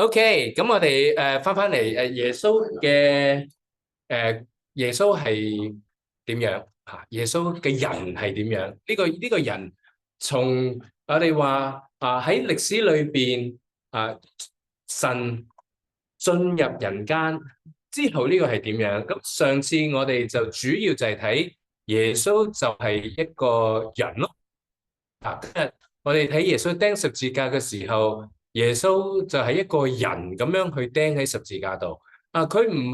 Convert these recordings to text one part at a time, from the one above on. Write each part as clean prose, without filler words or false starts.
OK，咁我哋翻嚟耶穌嘅耶穌係點樣嚇？耶穌嘅人係點樣？呢個人從我哋話喺歷史裏邊神進入人間之後呢個係點樣？咁上次我哋就主要就係睇耶穌就係一個人咯。今日我哋睇耶穌釘十字架嘅時候，耶穌就係一個人咁樣去釘喺十字架度。佢唔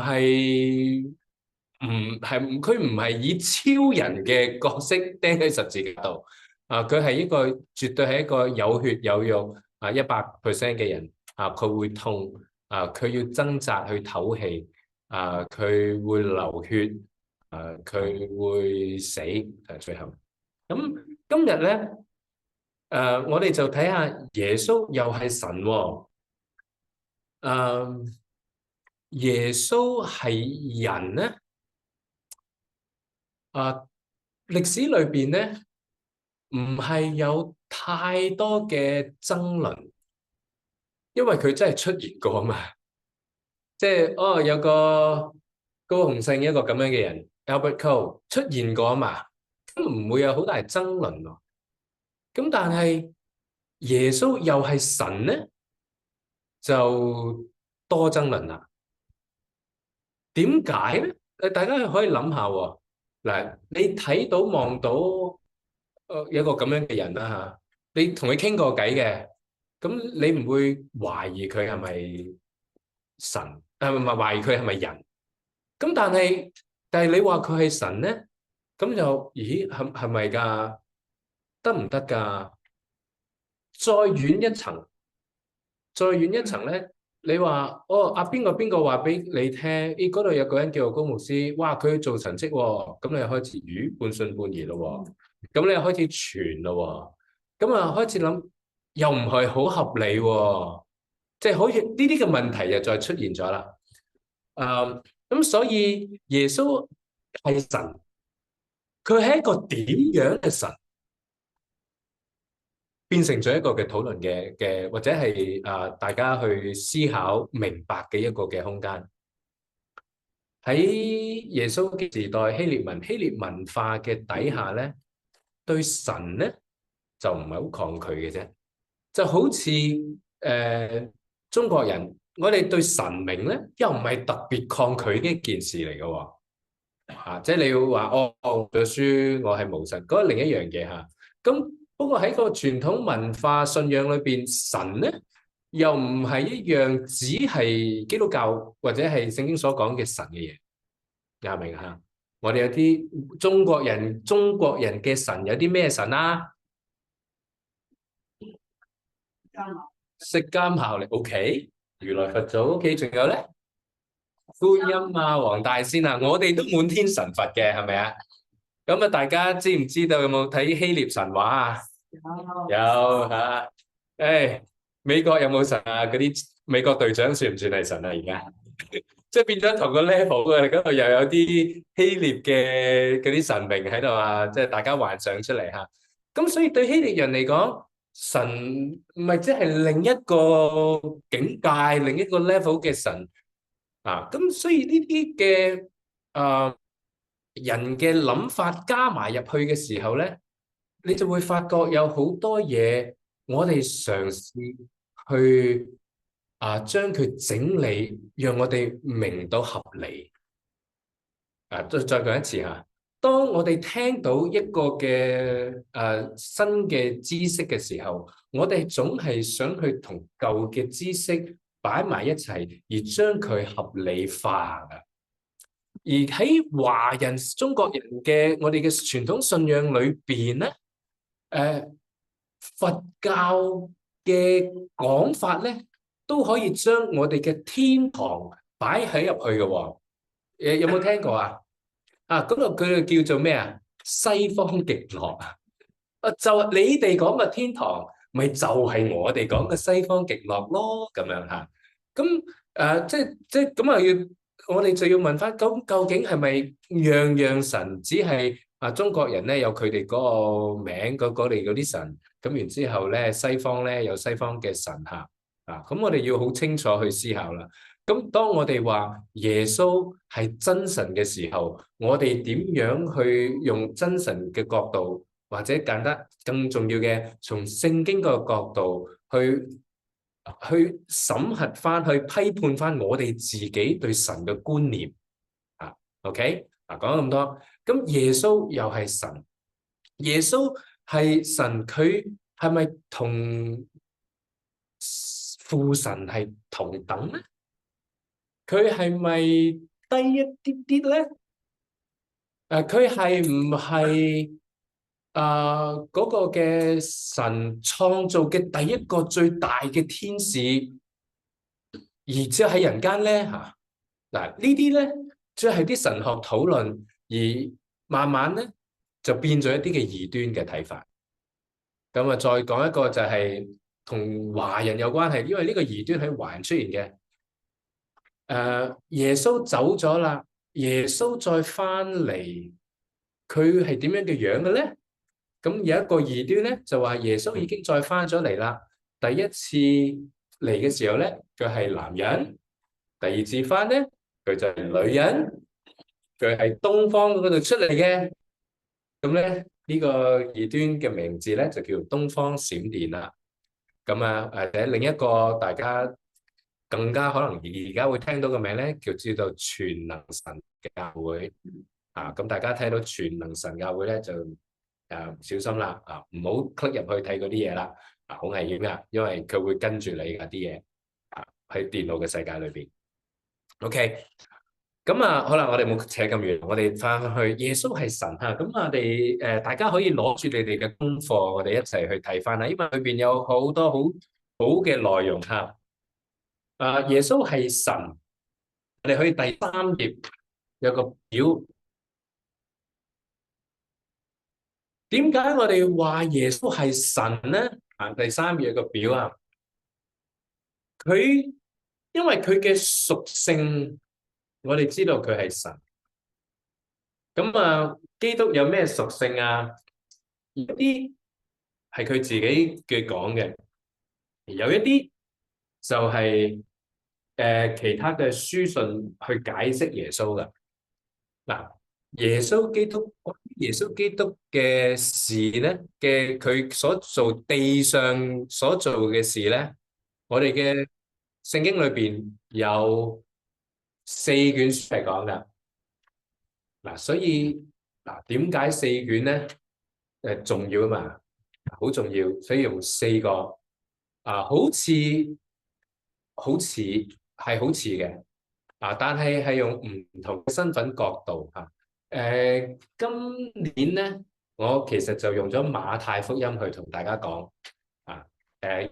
係以超人嘅角色釘喺十字架度。佢係絕對係一個有血有肉100%嘅人。佢會痛。佢要掙扎去唞氣。佢會流血。佢會死。最後咁今日咧。我哋就睇下耶穌又係神喎。耶穌係人咧。歷史裏邊咧唔係有太多嘅爭論，因為佢真係出現過嘛。即係有個高雄姓一個咁樣嘅人 Albert Cole 出現過嘛，咁唔會有好大爭論喎。咁但係耶穌又係神咧，就多爭論啦。點解咧？大家可以諗下喎。嗱，你睇到望到有一個咁樣嘅人啦嚇，你同佢傾過偈嘅，咁你唔會懷疑佢係咪神？唔係懷疑佢係咪人？咁但係你話佢係神咧，咁就咦係咪㗎？得唔得㗎？再遠一層。再遠一層咧，你話邊個邊個話俾你聽？咦，嗰度有個人叫做高牧師，哇，佢做神蹟喎，咁你又開始半信半疑咯喎。咁你又開始傳咯喎。咁開始諗，又唔係好合理喎。即係好似呢啲嘅問題又再出現咗啦。咁所以耶穌係神，佢係一個點樣嘅神？變成咗一個嘅討論嘅或者係大家去思考明白嘅一個嘅空間。喺耶穌嘅時代，希臘文化嘅底下咧，對神咧就唔係好抗拒嘅啫。就好似中國人，我哋對神明咧又唔係特別抗拒嘅一件事嚟嘅喎。即係你要話我讀書，我係無神，嗰係另一樣嘢嚇。咁不過喺個傳統文化信仰裏邊，神咧又唔係一樣只係基督教或者係聖經所講嘅神嘅嘢。明唔明啊？我哋有啲中國人嘅神有啲咩神啊？釋迦牟尼 OK，如來佛祖 OK，仲有咧觀音黃大仙我哋都滿天神佛嘅，係咪啊？咁大家知唔知道有冇睇希臘神話啊？有嚇。美國有冇神啊？嗰啲美國隊長算唔算係神啊？而家即係變咗同個 level 嘅，嗰度又有啲希臘嘅嗰啲神明喺度即係大家幻想出嚟嚇。咁所以對希臘人嚟講，神唔係即係另一個境界、另一個 level 嘅神咁所以呢啲嘅人嘅諗法加埋入去嘅時候咧，你就會發覺有好多嘢，我哋嘗試去將佢整理，讓我哋明到合理。再講一次嚇，當我哋聽到一個嘅新嘅知識嘅時候，我哋總係想去同舊嘅知識擺埋一齊，而將佢合理化㗎。而喺華人、中國人嘅我哋嘅傳統信仰裏邊咧，佛教嘅講法咧，都可以將我哋嘅天堂擺喺入去嘅喎。有冇聽過啊？嗰度佢哋叫做咩啊？西方極樂就你哋講嘅天堂，咪就係我哋講嘅西方極樂咯，咁樣嚇。咁即係咁我哋就要問翻，究竟係咪樣樣神只係中國人咧有佢哋嗰個名，嗰哋嗰啲神，咁然之後咧西方咧有西方嘅神嚇。咁我哋要好清楚去思考啦。咁當我哋話耶穌係真神嘅時候，我哋點樣去用真神嘅角度，或者簡單更重要嘅，從聖經個角度去審核翻，去批判翻我哋自己對神嘅觀念啊？OK 講咗咁多，咁耶穌又係神，耶穌係神，佢係咪同父神係同等咧？佢係咪低一啲啲咧？佢係唔係嗰個嘅神創造嘅第一個最大嘅天使，而之後喺人間咧嗱，呢啲咧，即係啲神學討論，而慢慢咧就變咗一啲嘅異端嘅睇法。咁啊，再講一個就係同華人有關係，因為呢個異端喺華人出現嘅。耶穌走咗啦，耶穌再翻嚟，佢係點樣嘅樣嘅咧？咁有一個異端咧，就話耶穌已經再翻咗嚟啦。第一次嚟嘅時候咧，佢係男人；第二次翻咧，佢就係女人。佢係東方嗰度出嚟嘅。咁咧呢個異端嘅名字咧就叫東方閃電啦。咁或者另一個大家更加可能而家會聽到嘅名咧，叫做全能神教會咁大家聽到全能神教會咧就小心啦唔好 click 入去睇嗰啲嘢啦好危險噶，因為佢會跟住你㗎啲嘢喺電腦嘅世界裏邊。OK。咁可能我哋冇扯咁遠，我哋翻去耶穌係神咁我哋大家可以攞住你哋嘅功課，我哋一齊去睇翻啦，因為裏邊有好多好好嘅內容耶穌係神，我哋去第三頁有個表，點解我哋話耶穌係神咧？第三頁有個表佢因為佢嘅屬性，我哋知道佢係神。咁基督有咩屬性啊？有一啲係佢自己嘅講嘅，有一啲就係其他嘅書信去解釋耶穌嘅。嗱，耶穌基督嘅事咧嘅佢所做地上所做嘅事咧，我哋嘅聖經裏邊有4卷書係講㗎。所以點解4卷咧？重要啊嘛，好重要，所以用4個好似係好似嘅但係用唔同嘅身份角度今年咧，我其實就用咗馬太福音去同大家講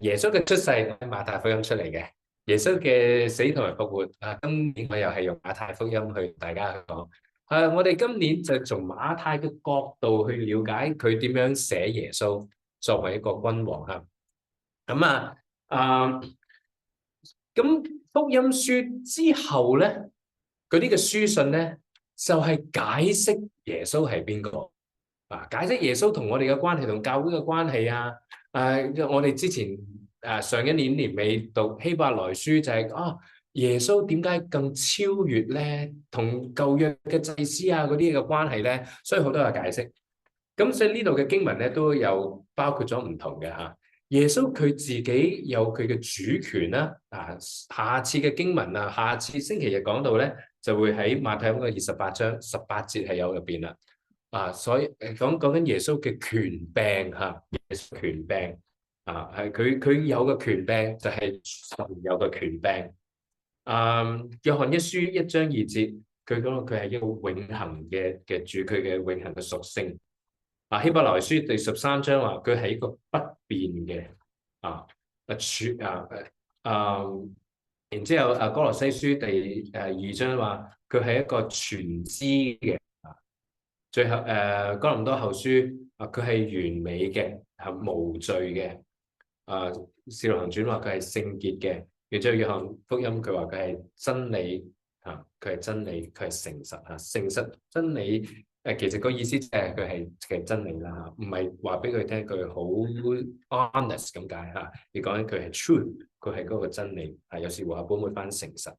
耶穌嘅出世喺馬太福音出嚟嘅，耶穌嘅死同埋復活今年我又係用馬太福音去大家去講。我哋今年就從馬太嘅角度去了解佢點樣寫耶穌作為一個君王咁福音書之後咧，嗰啲嘅書信咧就係解釋耶穌係邊個解釋耶穌同我哋嘅關係，同教會嘅關係我哋之前上一年年尾讀希伯來書就係耶穌點解更超越咧？同舊約嘅祭司嗰啲嘅關係咧，所以好多嘅解釋。咁所以呢度嘅經文咧都有包括咗唔同嘅耶穌佢自己有佢嘅主權啦下次嘅經文下次星期日講到咧，就會喺馬太福音28章18節係有入邊啦所以講緊耶穌嘅權柄耶穌權柄係佢有嘅權柄就係神有嘅權柄。約翰一書1章2節，佢講到佢係一個永恆嘅主，佢嘅永恆嘅屬性。希伯來書第13章話佢係一個不變嘅然之後哥羅西書第2章話佢係一個全知嘅最後哥林多後書佢係完美嘅無罪嘅使徒行傳話佢係聖潔嘅。然之後約翰福音佢話佢係真理佢係真理，佢係誠實誠實真理其實個意思即係佢係真理啦，唔係話俾佢聽佢好 honest 咁解嚇。你講緊佢係 truth，佢係嗰個真理。有時和合本會翻誠實。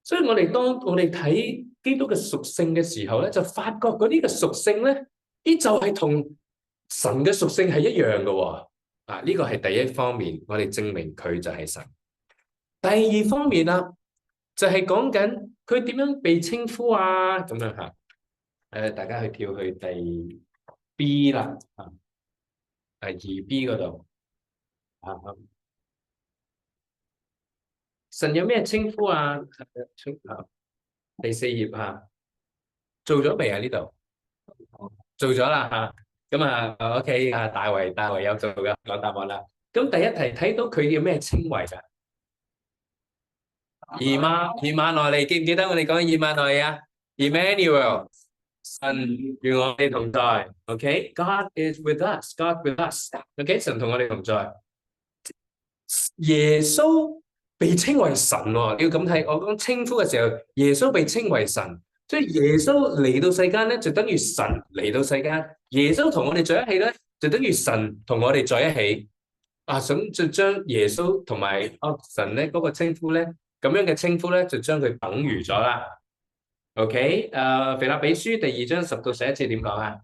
所以當我哋睇基督嘅屬性嘅時候咧，就發覺嗰啲嘅屬性咧，啲就係同神嘅屬性係一樣嘅喎。呢個係第一方面，我哋證明佢就係神。第二方面啦，就係講緊佢點樣被稱呼啊，咁樣嚇。大家去跳去第 B 啦，第二 B 嗰度。神有咩稱呼啊？第四頁做咗未啊？呢度做咗啦嚇。咁OK 大衛有做嘅講答案啦。咁第一題睇到佢叫咩稱謂㗎？以馬內利，記唔記得我哋講以馬內利啊？Emmanuel，神與我哋同在。OK，God is with us，God with us。OK，神同我哋同在。耶穌被稱為神喎，你要咁睇。我講稱呼嘅時候，耶穌被稱為神，所以耶穌嚟到世間咧，就等於神嚟到世間。耶穌同我哋在一起咧，就等於神同我哋在一起。咁就將耶穌同埋神咧嗰個稱呼咧，咁樣嘅稱呼咧，就將佢等於咗啦。OK，腓立比書第2章10到11節點講啊？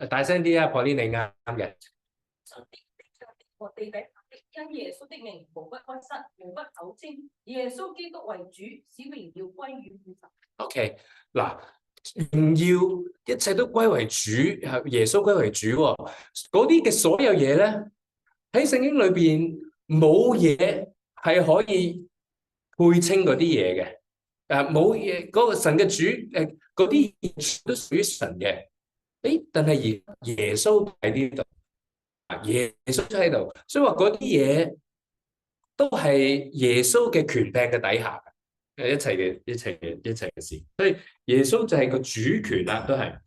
大聲啲啊 ，Pauline 你啱嘅。和地底因耶穌的名，無不開塞，無不口稱耶穌基督為主，使榮耀歸於父神。OK，嗱，榮耀一切都歸為主，耶穌歸為主喎。嗰啲嘅所有嘢咧，喺聖經裏邊冇嘢係可以配稱嗰啲嘢嘅。冇嘢，嗰個神嘅主，嗰啲嘢都屬於神嘅。但係耶穌喺呢度。耶穌喺度，所以話嗰啲嘢都係耶穌嘅權柄嘅底下，一切嘅事，所以耶穌就係個主權啦，都係。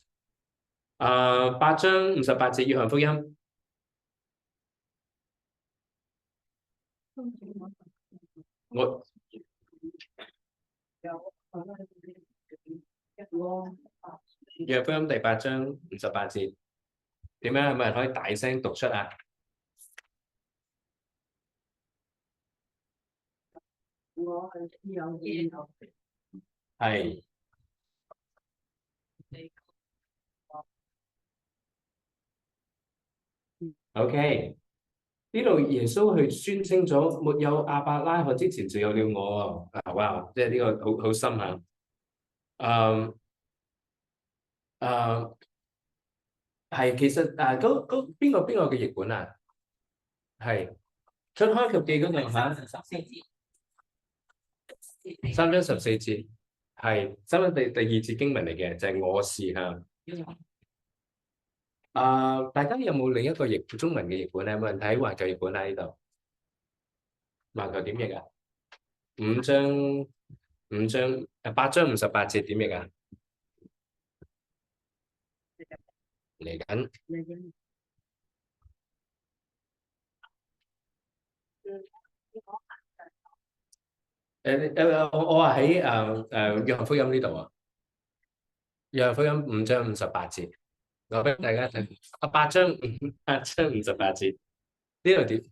8章58節約翰福音，我約翰福音第8章58節，點樣？有冇人可以大聲讀出啊？係。OK，呢度耶穌去宣稱咗，沒有亞伯拉罕之前就有了我哇！即係呢個好深啊。係，其實邊個嘅譯本啊？係出開及記嗰度嚇，3章14節，係3章第2節經文嚟嘅，就係我是嚇。大家有冇另一個中文嘅譯本咧？有冇人睇環球譯本喺呢度？環球點譯啊？8章58節點譯啊？嚟緊。我話喺約翰福音呢度啊，約翰福音5章58節，我俾大家睇。8章58節呢度點？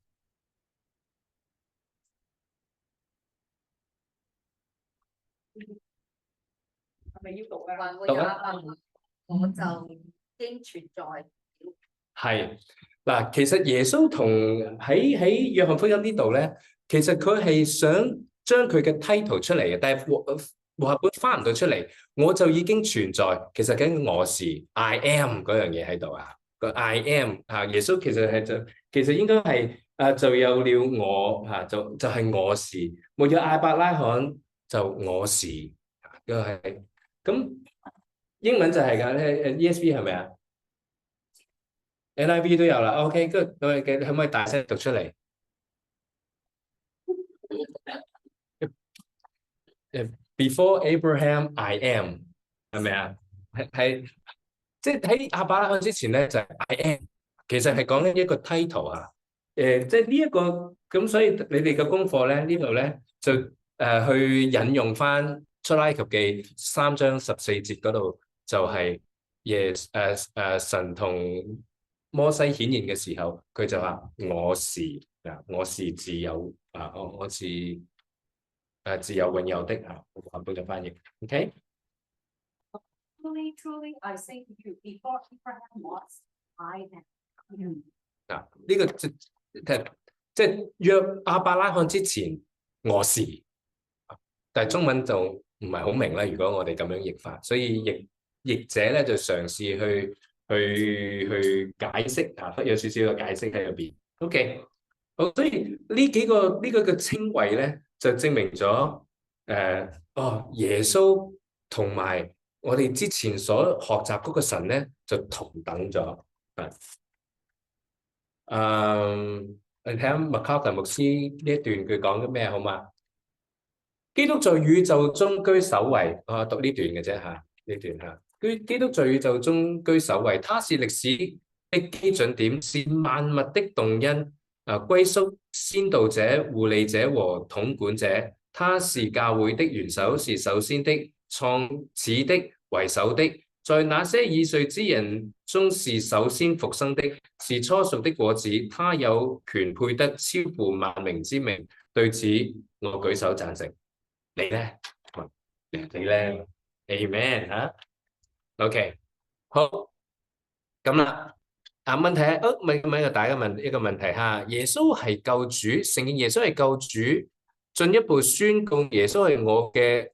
係咪要讀啊？讀啊！我就已經存在。係嗱，其實耶穌同喺約翰福音呢度咧，其實佢係想將佢嘅 title 出嚟嘅，但係和合本翻唔到出嚟，我就已經存在。其實緊我是 I am 嗰樣嘢喺度啊，個 I am 耶穌其實應該係就有了我就係我是，沒有亞伯拉罕就我是，個係咁英文就係㗎，ESV 係咪啊？NIV 都有啦，OK，跟住你可唔可以大聲讀出嚟？Before Abraham, I am，係咪啊？係，即係喺亞伯拉罕之前咧就係 I am，其實係講緊一個 title 啊。即係呢一個咁，所以你哋嘅功課咧呢度咧就去引用翻出埃及記3章14節嗰度就係神同摩西顯現嘅時候，佢就話我是自有我是自有永有的我揾到咗翻譯 ，OK。Truly, truly, I say to you, before Abraham was, I am. 呢個即約亞伯拉罕之前我是，但係中文就唔係好明啦。如果我哋咁樣譯法，所以譯者咧就嘗試去解釋有少少嘅解釋喺入邊。OK， 好，所以呢個嘅稱謂咧，就證明咗耶穌同埋我哋之前所學習嗰個神咧，就同等咗。你睇下麥卡特牧師呢一段佢講緊咩好嘛？基督在宇宙中居首位，我讀呢段嘅啫嚇，呢段嚇。基督在宇宙中居首位，他是歷史的基準點，是萬物的動因，歸宿先導者、護理者和統管者。他是教會的元首，是首先的、創始的、為首的。在那些已睡之人中是首先復生的，是初熟的果子。他有權配得超乎萬名之名。對此，我舉手贊成。你咧？你咧 ？Amen 嚇。OK，好咁啦。問題係，問一個大家問一個問題嚇。耶穌係救主，承認耶穌係救主，進一步宣告耶穌係我嘅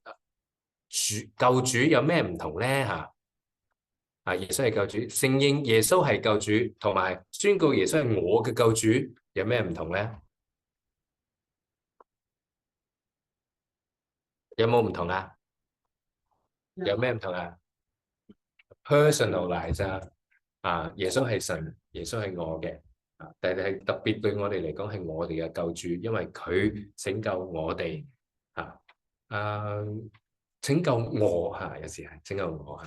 救主，有咩唔同咧嚇？耶穌係救主，承認耶穌係救主，同埋宣告耶穌係我嘅救主，有咩唔同咧？有冇唔同啊？有咩唔同啊？personalize 耶穌係神，耶穌係我嘅但係特別對我哋嚟講係我哋嘅救主，因為佢拯救我哋拯救我有時係拯救我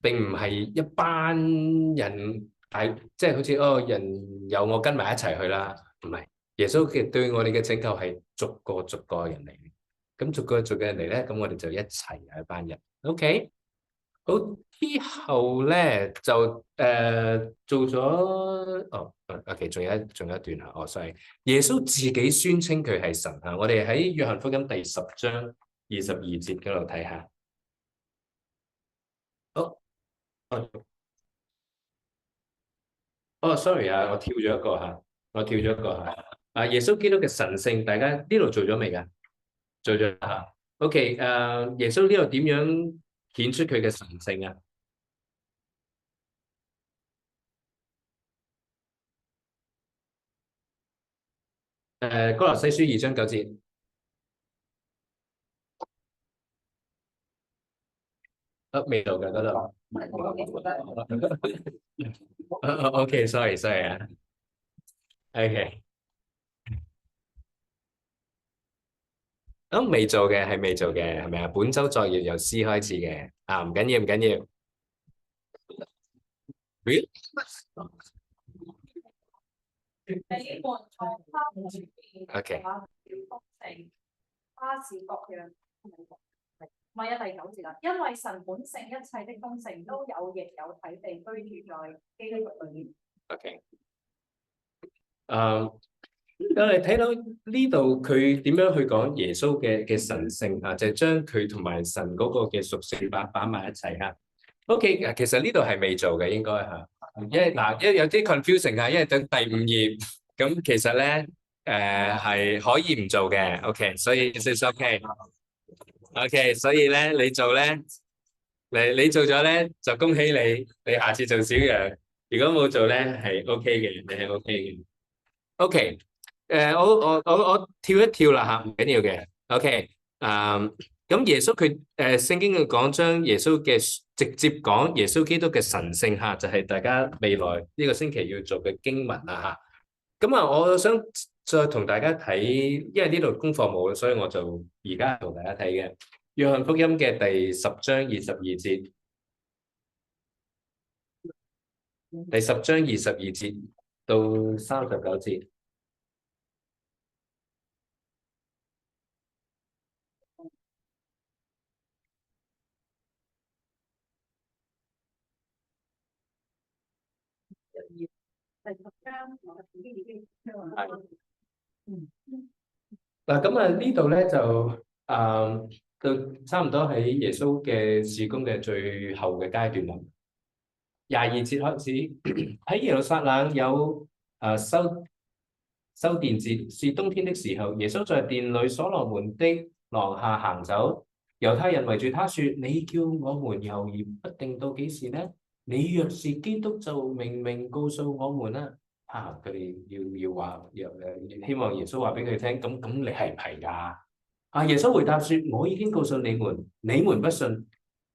並唔係一班人即係好似人有我跟埋一齊去啦，唔係。耶穌嘅對我哋嘅拯救係逐個逐個人嚟嘅，咁逐個逐個人嚟咧，咁我哋就一齊有一班人。OK，好，之後咧就做咗OK，仲有一段sorry，耶穌自己宣稱佢係神我哋喺約翰福音第10章22節嗰度睇下。sorry 我跳咗一個耶穌基督嘅神性，大家呢度做咗未㗎？做咗OK，耶穌呢度點樣顯出佢嘅神性啊？哥羅西書2章9節。未到嘅嗰度。OK，sorry OK，未做嘅係未做嘅係咪啊？本周作業由 C 開始嘅唔緊要唔緊要。OK，他是各樣，唔係第9節啦。因為神本性一切的豐盛都有形有體地居住在基督裏面。OK，我哋睇到呢度佢點樣去講耶穌嘅神性就係將佢同埋神嗰個嘅屬性擺埋一齊OK，其實呢度係未做嘅應該因為有啲 confusing 因為等第5頁咁其實咧係可以唔做嘅。OK，所以 it's OK，所以咧你做咧你做咗咧就恭喜你，你下次做小羊。如果冇做咧係 OK 嘅，你係 OK 嘅。OK。我跳一跳啦唔緊要嘅。OK，咁耶穌佢聖經嘅講將耶穌嘅直接講耶穌基督嘅神性就係大家未來呢個星期要做嘅經文咁我想再同大家睇，因為呢度功課冇，所以我就而家同大家睇嘅約翰福音嘅第10章22節，第10章22節到39節。第10章我嘅已經係嗯嗱，咁啊呢度咧就到差唔多喺耶穌嘅事工嘅最後嘅階段啦。22節開始，喺耶路撒冷有修殿節，是冬天的時候，耶穌在殿裏所羅門的廊下行走，猶太人圍住他說：你叫我們猶豫不定到幾時呢？你若是基督，就明明告訴我們啦。佢哋要話，希望耶穌話俾佢聽，咁你係唔係㗎？耶穌回答說：我已經告訴你們，你們不信。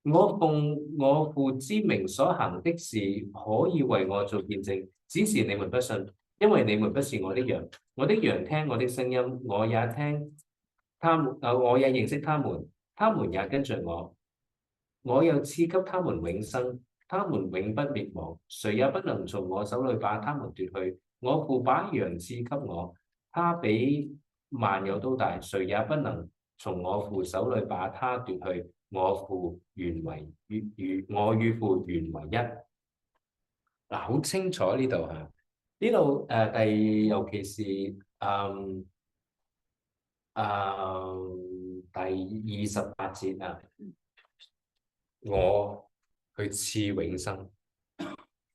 我奉我父之名所行的事，可以為我做見證，只是你們不信，因為你們不是我的羊。我的羊聽我的聲音，我也聽他們，我也認識他們，他們也跟着我。我又賜給他們永生，他們永不滅亡，誰也不能從我手裏把他們奪去。我父把羊賜給我，他比萬有都大，誰也不能從我父手裏把他奪去。我父原為我與父原為一。嗱，好清楚呢度嚇，呢度尤其是第28節啊，我去賜永生。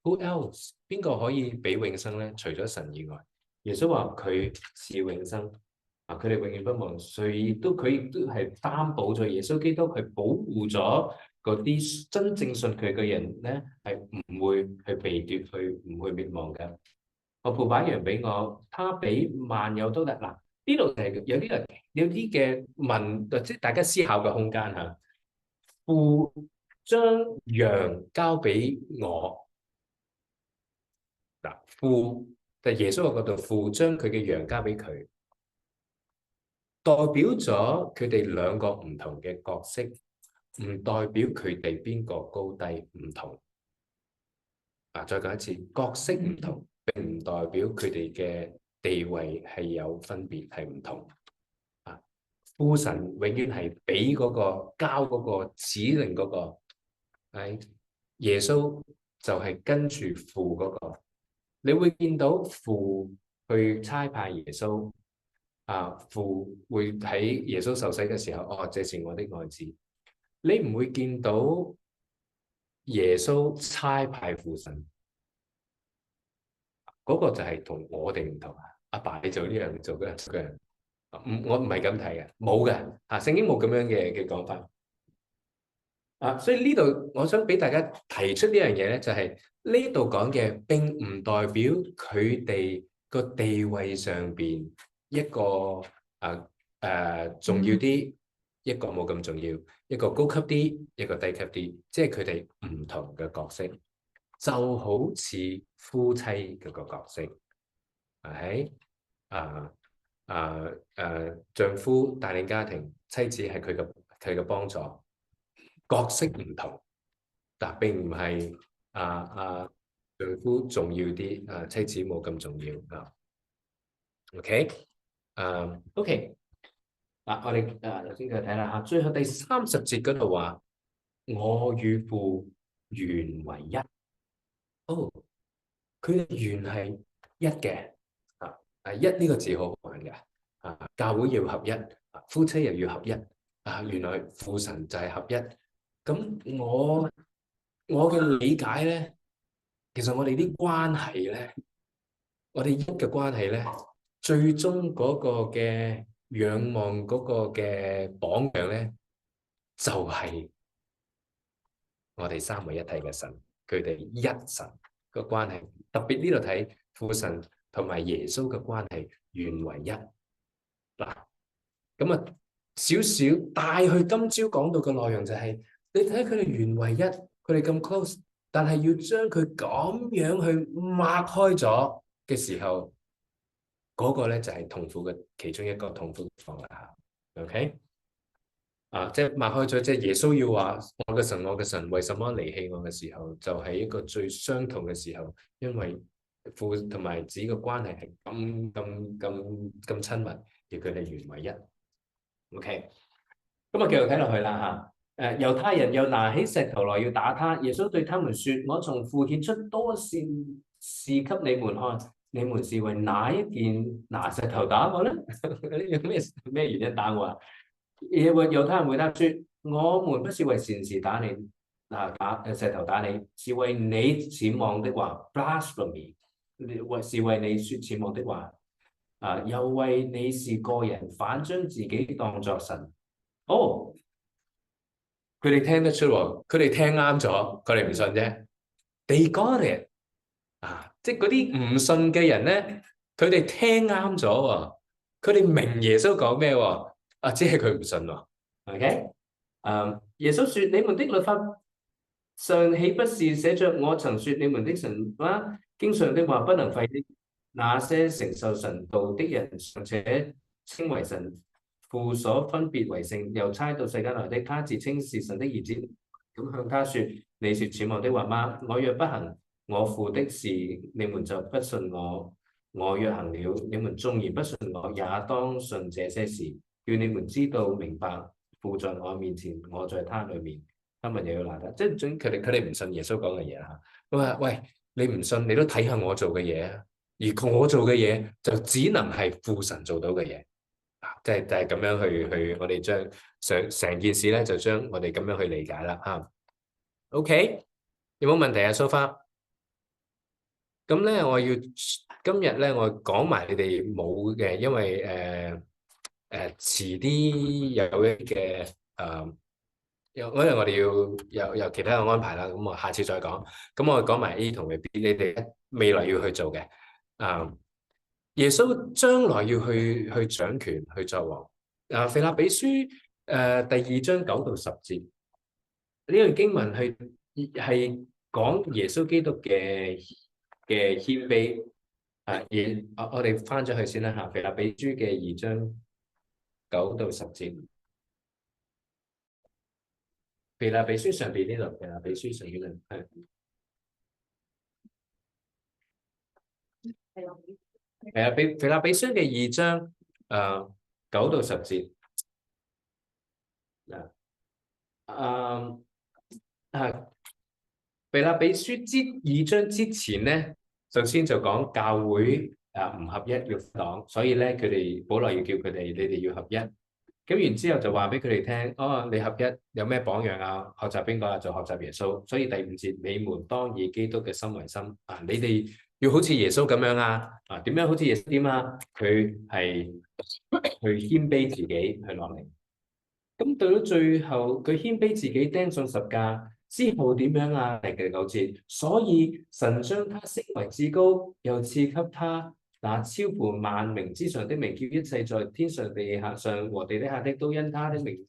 Who else？邊個可以俾永生咧？除咗神以外，耶穌話佢賜永生。佢哋永遠不忘，佢亦都係擔保咗耶穌基督係保護咗嗰啲真正信佢嘅人咧，係唔會去被奪去，唔會滅亡嘅。我父把羊俾我，他比萬有都大。嗱，呢度係有啲嘅問，即係大家思考嘅空間嚇。父將羊交俾我，嗱，父就耶穌嘅角度，父將佢嘅羊交俾佢。代表咗佢哋兩個唔同嘅角色，唔代表佢哋邊個高低唔同。再講一次，角色唔同，並唔代表佢哋嘅地位係有分別，係唔同。父神永遠係俾嗰個交嗰個指令嗰個，耶穌就係跟住父嗰個。你會見到父去差派耶穌。父會喺耶穌受洗嘅時候，這是我的愛子。你唔會見到耶穌差派父神，嗰個就係同我哋唔同。阿爸你做呢樣，做嗰樣，做嗰樣。我唔係咁睇嘅，冇嘅。聖經冇咁樣嘅講法。所以呢度我想俾大家提出呢樣嘢咧，就係呢度講嘅並唔代表佢哋個地位上邊一個重要啲，一個冇咁重要，一個高級啲，一個低級啲，即係佢哋唔同嘅角色，就好似夫妻嗰個角色，係丈夫帶領家庭，妻子係佢嘅幫助。角色唔同，但並唔係丈夫重要啲，妻子冇咁重要啊。OK，OK，我哋頭先佢睇啦嚇，最後第30節嗰度話：我與父原為一。佢嘅原係一嘅一呢個字好好玩嘅教會要合一，夫妻又要合一原來父神就係合一。咁我嘅理解咧，其實我哋啲關係咧，我哋一嘅關係咧，最終嗰個嘅仰望嗰個嘅榜樣咧，就係我哋三位一體嘅神，佢哋一神個關係。特別呢度睇父神同埋耶穌嘅關係原為一。嗱，咁啊少少帶去今朝講到嘅內容就係。你睇佢哋原為一，佢哋咁 close，但係要將佢咁樣去擘開咗嘅時候，嗰個咧就係痛苦嘅其中一個痛苦嘅方法。OK，即係擘開咗，即係耶穌要話我嘅神，我嘅神，為什麼離棄我嘅時候，就係一個最傷痛嘅時候，因為父同埋子嘅關係係咁親密，而佢哋原為一。OK，咁繼續睇落去啦嚇。猶太人又拿起石頭來要打他，耶穌對他們說：我從父顯出多少是給你們看，你們是為哪一件拿石頭打我呢？你用咩原因打我啊？猶太人回答說：我們不是為善事打你，石頭打你，是為你僭妄的話 blasphemy， 是為你說僭妄的話，又為你是個人反將自己當作神。哦，佢哋聽得出喎，佢哋聽啱咗，佢哋唔信啫。They got it。即係嗰啲唔信嘅人咧，佢哋聽啱咗喎，佢哋明耶穌講咩喎？即係佢唔信喎。OK，耶穌說：你們的律法上豈不是寫着我曾說你們的神話經上的話不能廢的？那些承受神道的人尚且稱為神，父所分別為聖，又差到世間來的，他自稱是神的兒子，咁向他說：你說僭妄的話嗎？我若不行我父的事，你們就不信我；我若行了，你們縱然不信我，也當信這些事，要你們知道明白。父在我面前，我在他裏面，他們又要拿得，即係總佢哋唔信耶穌講嘅嘢啦。佢話：喂，你唔信，你都睇下我做嘅嘢啊！而我做嘅嘢就只能係父神做到嘅嘢。就係咁樣去，我哋將成件事咧，就將我哋咁樣去理解啦。OK， 有冇問題啊？蘇花？咁咧，今日咧，我講埋你哋冇嘅，因為遲啲有一嘅因為我哋要有其他嘅安排啦。咁我下次再講。咁我講埋 A 同埋 B，你哋未來要去做嘅。耶穌將來要去掌權去作王。腓立比書第2章9到10節呢段經文係講耶穌基督嘅謙卑。我哋翻咗去先啦嚇。腓立比書嘅2章9到10節。腓立比書上邊呢度，腓立比書上邊呢係。腓立比書嘅2章9到10節。腓立比書2章之前咧，首先就講教會唔合一要分黨，所以咧佢哋保羅要叫佢哋，你哋要合一。咁然之後就話俾佢哋聽，你合一有咩榜樣啊？學習邊個啊？就學習耶穌。所以第5節，你們當以基督嘅心為心。你哋要好似耶穌咁樣啊？點樣好似耶穌點啊？佢係去謙卑自己去落嚟。咁到咗最後，佢謙卑自己釘上十架之後點樣啊？第9節，所以神將他升為至高，又賜給他那超乎萬名之上的名，叫一切在天上地下上和地底下的都因他的名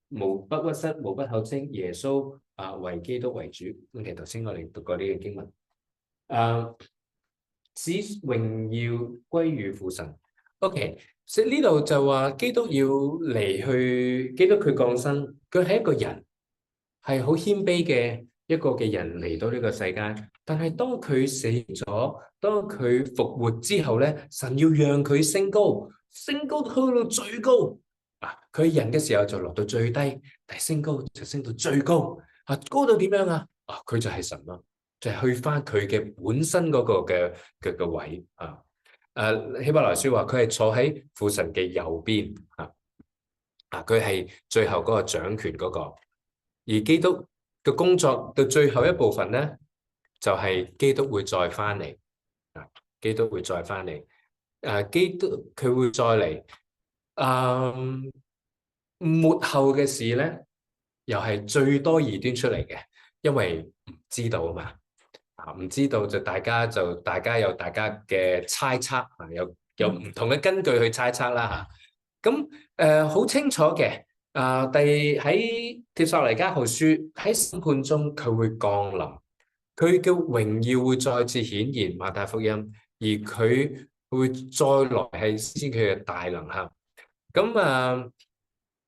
無不屈膝，無不口稱耶穌為基督為主。咁頭先我哋讀過呢個經文，使榮耀歸於父神。OK，所以呢度就話基督要嚟去，基督佢降生，佢係一個人，係好謙卑嘅一個嘅人嚟到呢個世界。但係當佢死咗，當佢復活之後咧，神要讓佢升高，升高去到最高。佢係人嘅時候就落到最低，但係升高就升到最高。高到點樣啊？佢就係神咯，就係去翻佢嘅本身嗰個嘅位啊。希伯來書話佢係坐喺父神嘅右邊佢係最後嗰個掌權嗰個。而基督嘅工作到最後一部分咧，就係基督會再翻嚟。基督會再翻嚟。基督佢會再嚟。末後嘅事咧，又係最多異端出嚟嘅，因為唔知道啊嘛。唔知道就大家有大家嘅猜測，有唔同嘅根據去猜測啦嚇。咁好清楚嘅，喺帖撒羅尼迦後書喺審判中佢會降臨，佢嘅榮耀會再次顯現馬太福音，而佢會再來係先佢嘅大能嚇。咁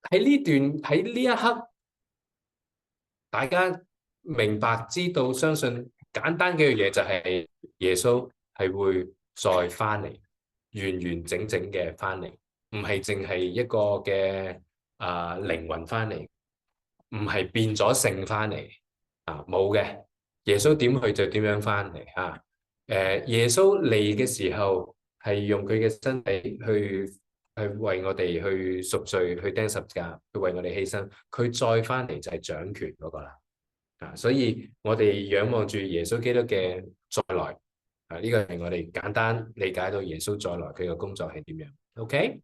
喺呢一刻，大家明白知道相信。簡單嘅嘢就係耶穌係會再翻嚟，完完整整嘅翻嚟，唔係淨係一個嘅靈魂翻嚟，唔係變咗性翻嚟冇嘅。耶穌點去就點樣翻嚟耶穌嚟嘅時候係用佢嘅身體去為我哋去贖罪，去釘十字架，去為我哋犧牲。佢再翻嚟就係掌權嗰個啦。所以我哋仰望住耶穌基督嘅再來。呢個係我哋簡單理解到耶穌再來佢嘅工作係點樣。OK？